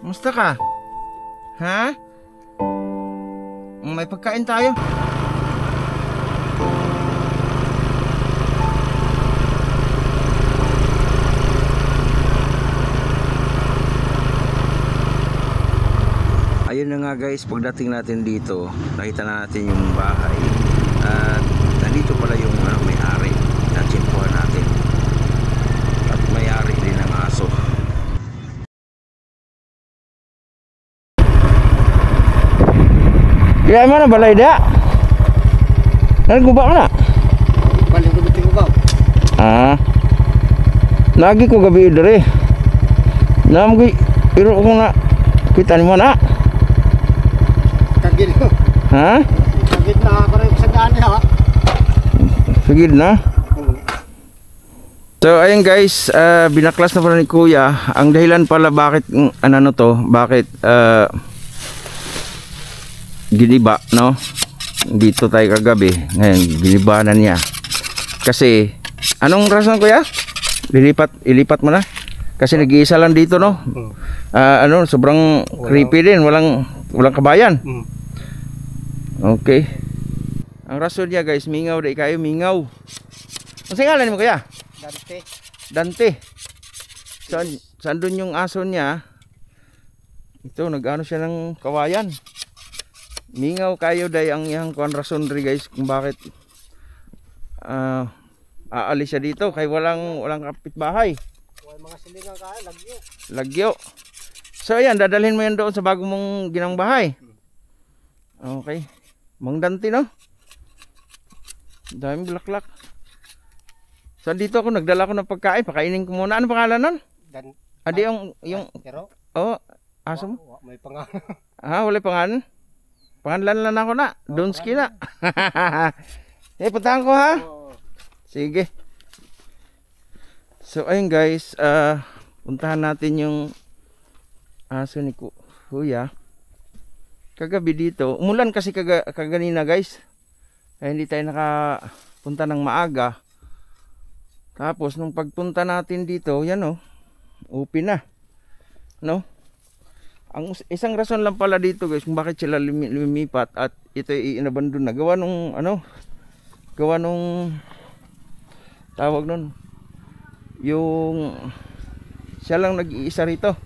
Musta ka? Ha? May pagkain tayo. Ayun na nga guys, pagdating natin dito, nakita na natin yung bahay. At nandito pala yung may-ari na tsimpuhan natin. At may-ari din ng aso. Kaya mana balay dia? Nagguba ka na? Balik ko bitin ko ba? Lagi ko gabi dere. Namgi iro ko na kita ni mana? Kagid ko. Ha? Kagid na ako rin sa daan ha. Sigid na. So ayun guys, binaklas na pala ni Kuya. Ang dahilan pala bakit bakit giniba, no? Dito tayo kagabi. Ngayon, giniba na niya. Kasi, anong rason Kuya? Ilipat mo na? Kasi nag-iisa lang dito, no? Sobrang creepy din. Walang kabayan. Okay. Ang rason niya guys, mingaw dahil kayo, mingaw. Ang singalan mo Kuya? Dante. Saan dun yung aso niya? Ito, nag-ano siya ng kawayan. Mingaw kayo dahil ang iyang kuan rason rin guys kung bakit aalis siya dito kay walang kapitbahay. May mga silingan kaya, Lagyo. So ayan, dadalhin mo yan doon sa bago mong ginang bahay. Okay. Mang Dante, no? Daming bulaklak. So dito ako, nagdala ko ng pagkain, pakainin ko muna. Ano pangalan nun? Adi yung pero aso mo? may pangalan. Wala pangalan? Pangalan lang ako na. Donski na. Puntahan ko ha. Sige. So ayun guys, puntahan natin yung aso ni Kuya. Kagabi dito, umulan kasi kaganina guys. Kaya hindi tayo nakapunta ng maaga. Tapos nung pagpunta natin dito, yan open na. No? Ang isang rason lang pala dito guys kung bakit sila lumipat at ito ay inabandon na. Gawa nung tawag nun. Yung siya lang nag-iisa rito.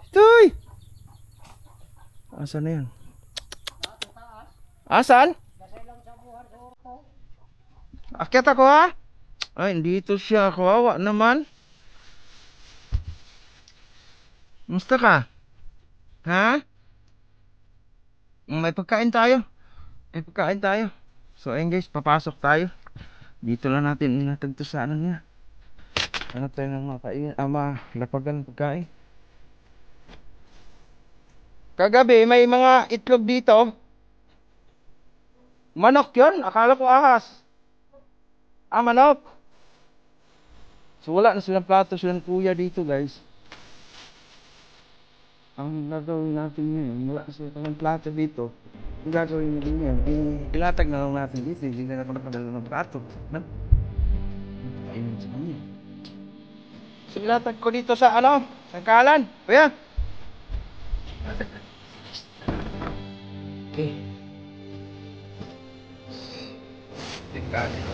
Toy! Asan na yan? Asan? Akyat ako ha? Ay, dito siya. Kawawa naman. Musta ka? Ha? May pagkain tayo. So ayun guys, papasok tayo. Dito lang natin inatagto sa niya. Ano tayo ng makain? Lapagan pagkain. Kagabi may mga itlog dito. Manok yun? Akala ko ahas. Manok. So wala na silang plato, silang kuya dito guys. Ang gagawin natin ngayon, wala kasi ng plato dito. Ang gagawin natin ngayon, ilatag na lang natin dito. Hindi na ako nakadala ng plato. Ayun sa kanya. So ilatag ko dito sa sangkalan. Kuya. Okay.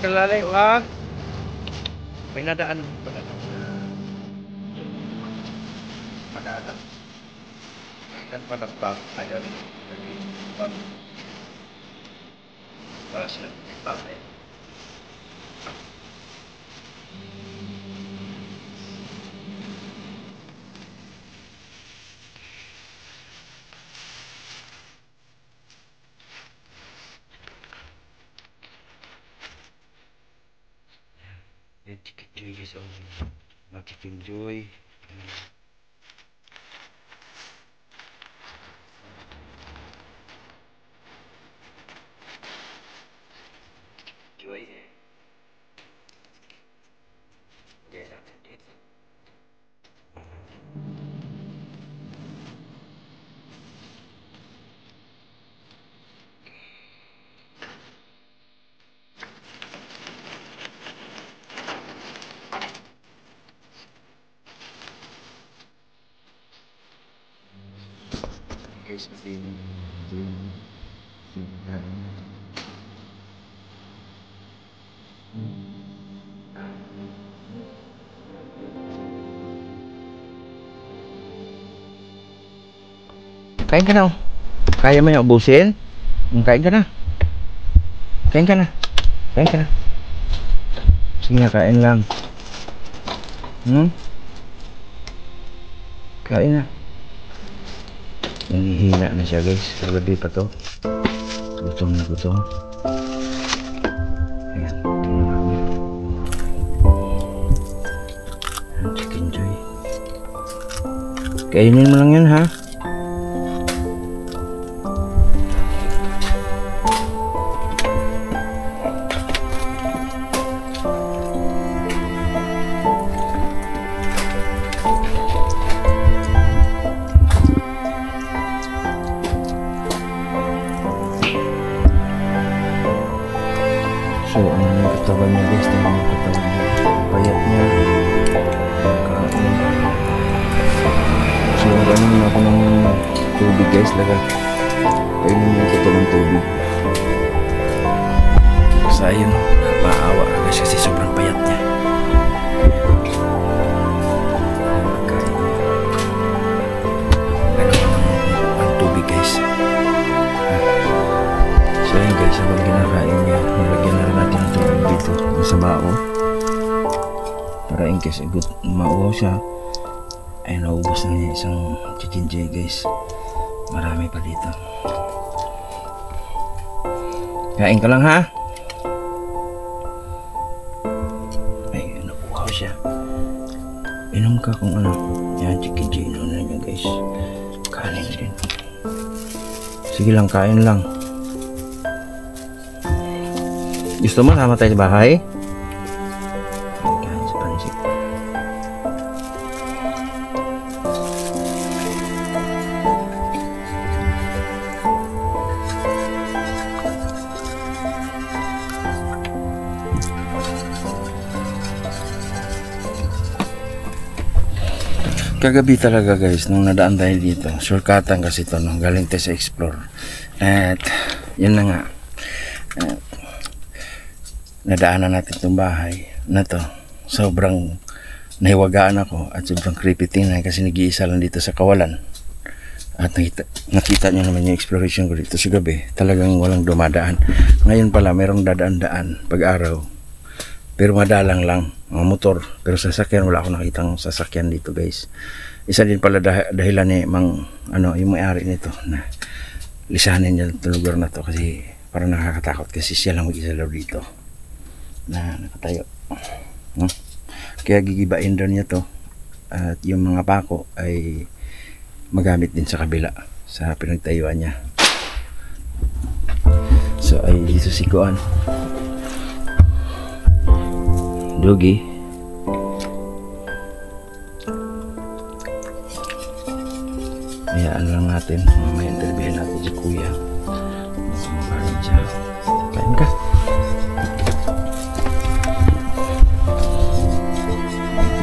Kalalay, wag. May nadaan. Padaan. Kan padakpak ada di bahasa pakai. Enjoy guys, enjoy. guys kasi kain ka na oh. Kaya mo yung ubusin? Kain ka na. Kain ka na. Kain ka na. Sige na, kain lang. Kain na. Nanghihina na siya guys. Kagabi pa to. Gutom na gutom. Ayan. Chicken joy. Kainin mo lang yan ha. So, ano yung katawan niya guys? Ano yung katawan niya? Payat niya. Kain. So, naganin ako ng tubig guys. Kainin mo ito ng tubig. So, ayun. Maawa ka guys kasi sobrang payat niya. Kain. Ng tubig guys. So, ayun guys. Habang kinakain niya, nalagyan na rin natin ng tubig dito sa bao para in case mauwaw siya ay naubos na niya isang chichinjay guys. Marami pa dito. Kain ka lang ha. Ay nabuhaw siya. Inom ka kung ano. Yan chichinjay inom na niya guys. Kanin din. Sige lang, kain lang. Gusto mo sama tayo sa bahay? Kain sa pansit. Kagabi talaga guys, nung nadaan tayo dito, shortcutan kasi ito, no? Galing tayo sa Explore. At yun na nga. Nadaanan natin itong bahay na to. Sobrang nahiwagaan ako at sobrang creepy tingnan kasi nag-iisa lang dito sa kawalan. At nakita nyo naman yung exploration ko dito sa gabi. Talagang walang dumadaan. Ngayon pala mayroong dadaan-daan pag araw. Pero madalang lang mga motor. Pero sasakyan, wala akong nakitang sasakyan dito guys. Isa din pala dahilan ni yung may-ari nito na lisanin niya itong lugar na to kasi parang nakakatakot kasi siya lang mag-isa daw dito na nakatayo. Kaya gigibain daw niya to at yung mga pako ay magamit din sa kabila sa pinagtayuan niya. So ay dito si Kuan Dugi. Hayaan lang natin, mamaya interviewin natin si Kuya. Sumabarin siya. Kain ka.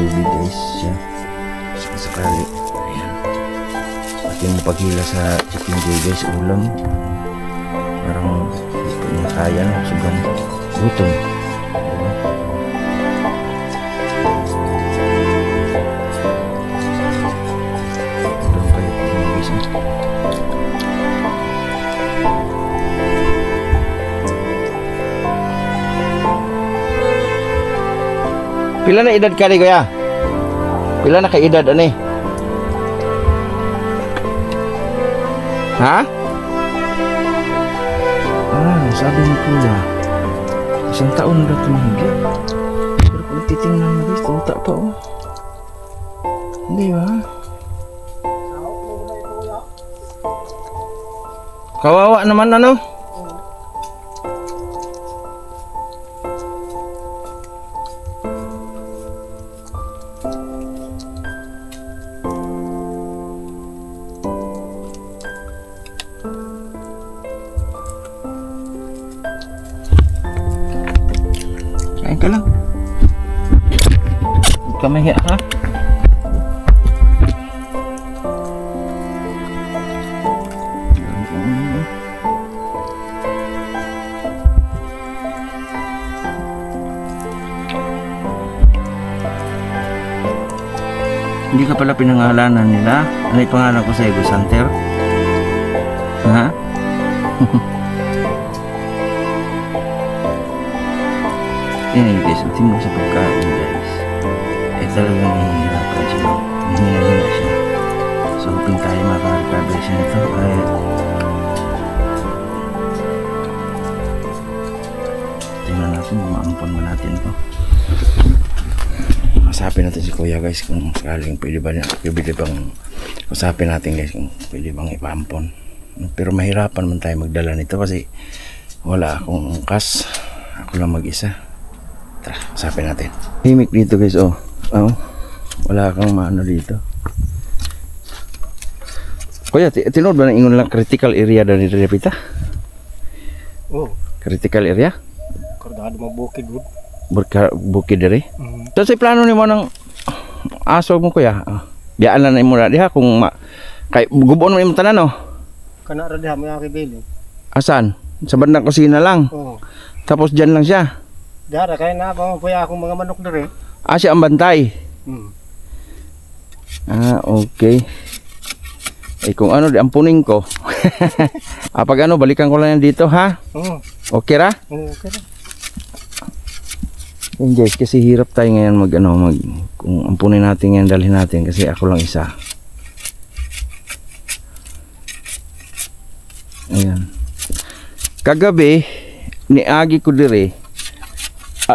Tubig guys siya sakali. Ayan. At yung paghila sa chicken joy guys, ulam parang hindi niya kaya na, sobrang gutom. Sobrang payat niya guys. Pila na edad ka ni Kuya? Pila na ka edad ani? Ha? Sabi ni Kuya 1 taon na tumahigit. Pero kung titingnan mo guys, tuta pa oh. Hindi ba? Kawawa naman ano? Kain ka lang. Huwag ka mahiya ha. Hindi ka pala pinangalanan nila. Ano yung pangalan ko sa iyo, Santer? Ha? Yan guys, ang timo sa pagkain guys. Talagang nahihirapan siya. Hihina siya. So hoping tayo makarecover siya nito. Tingnan natin, maampon mo natin ito. Usapin natin si Kuya guys kung sakaling pwede bang usapin natin guys kung pwede bang ipaampon. Pero mahirapan man tayo magdala nito kasi wala akong kas. Ako lang mag-isa. Tara, usapin natin. Himik dito guys, oh. Oh. Wala kang maano dito. Kuya, tinod ba na ingon lang critical area dari Repita? Oh. Critical area? Kardado mo bukid wood. Bukid dari? So sa plano nimo ng aso mo kuya? Biyaan na mo na diha kung kay gubon mo imong tanan no. Kana ra diha mga kibili. Asan? Sa bandang kusina lang. Oo. Tapos diyan lang siya. Dara kay na ba kuya akong mga manok dire. Siya ang bantay. Okay. Kung ano, ampunin ko. Pag ano, balikan ko lang yan dito, ha? Oo. Okay ra? Oo, okay ra. Yan guys, kasi hirap tayo ngayon kung ampunin natin yan, dalhin natin kasi ako lang isa. Ayan. Kagabi, niagi ko dire.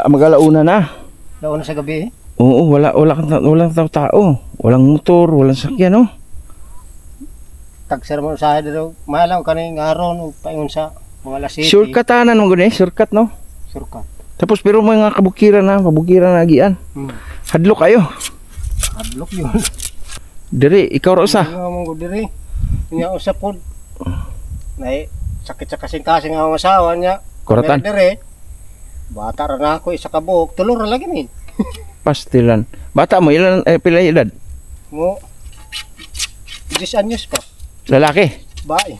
Mag-alauna na. Launa sa gabi. Oo, walang tao. Walang motor, walang sakyan, no? Tagsar mo sa dire. Malang kaning aron paingon sa mga alas 7. Shortcutanan mo gani, shortcut, no? Shortcut. Tapos pero mga pabukiran na agian. Hadlok kayo. Hadlok yun. Dire, ikaw ra usa. Nga mo dire. Nya usa pod. Nay sakit sa kasing-kasing ang asawa niya. Kuratan. Dire. Bata ra na ako isa ka buok, tulo ra lagi ni. Pastilan. Bata mo ilan pila edad? Mo 10 anyos pa. Lalaki. Bae.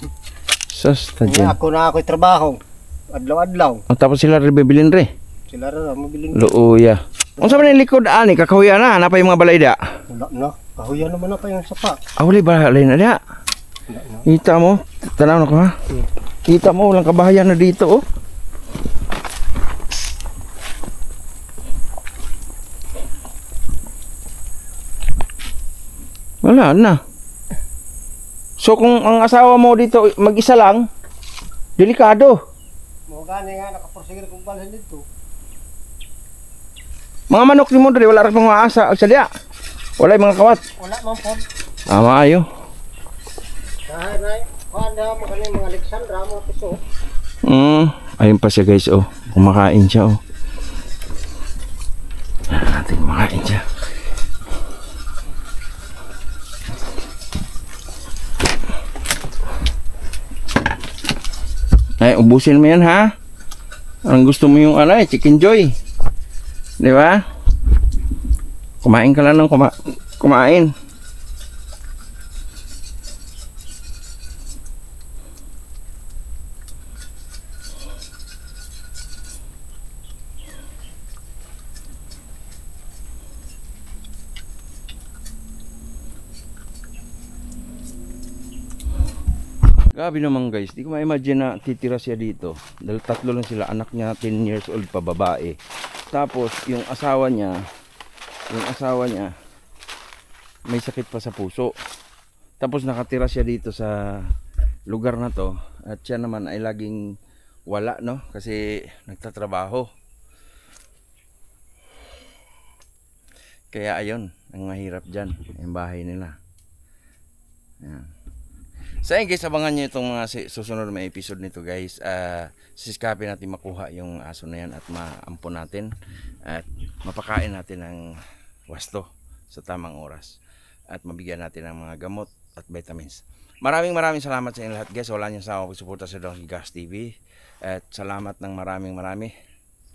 Sus ta Nya dyan. ako na ako'y trabaho. Adlaw-adlaw. Tapos sila bibilin re. Sila ra mabilin. Luuya. Unsa man ang likod ani kakahuyan na napay mga balayda. Wala na. Kahuyan naman na pa yung sapa. Wala balay na diha. Wala na. Kita mo, tanaw na ko ha. Kita mo walang kabahayan na dito oh. Wala na. So kung ang asawa mo dito mag-isa lang, delikado. Mo gani nga nakaporsigir kung balhin dito. Mga manok ni mo diri wala ra pang maasa sa diya. Wala mga kawat. Wala man pod. Maayo. Dahil na kuanda mo kani mga Alexandra mo piso. Ayun pa siya guys oh. Kumakain siya oh. Ating kumakain siya. Ay, ubusin mo yan ha. Ang gusto mo yung chicken joy. Di ba? Kumain ka lang ng kumain. Grabe naman guys, di ko ma-imagine na titira siya dito. Dahil tatlo lang sila, anak niya 10 years old pa, babae. Tapos yung asawa niya may sakit pa sa puso. Tapos nakatira siya dito sa lugar na to. At siya naman ay laging wala no, kasi nagtatrabaho. Kaya ayun, ang mahirap dyan, yung bahay nila. Ayan. So ayun guys, abangan nyo itong mga susunod na episode nito guys. Sisikapin natin makuha yung aso na yan at maampon natin. At mapakain natin ng wasto sa tamang oras. At mabigyan natin ng mga gamot at vitamins. Maraming salamat sa inyo lahat guys. Wala nyo sa ako pagsuporta sa Donsky Gas TV. At salamat ng maraming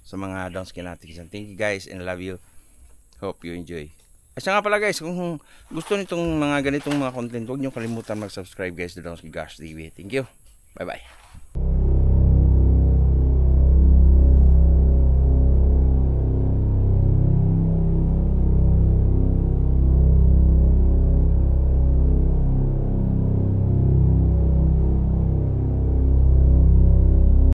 sa mga Donsky natin. Thank you guys and love you. Hope you enjoy. At siya nga pala guys, kung gusto nitong mga ganitong mga content, huwag nyo kalimutan mag-subscribe guys to Donsky Gas TV. Thank you. Bye bye.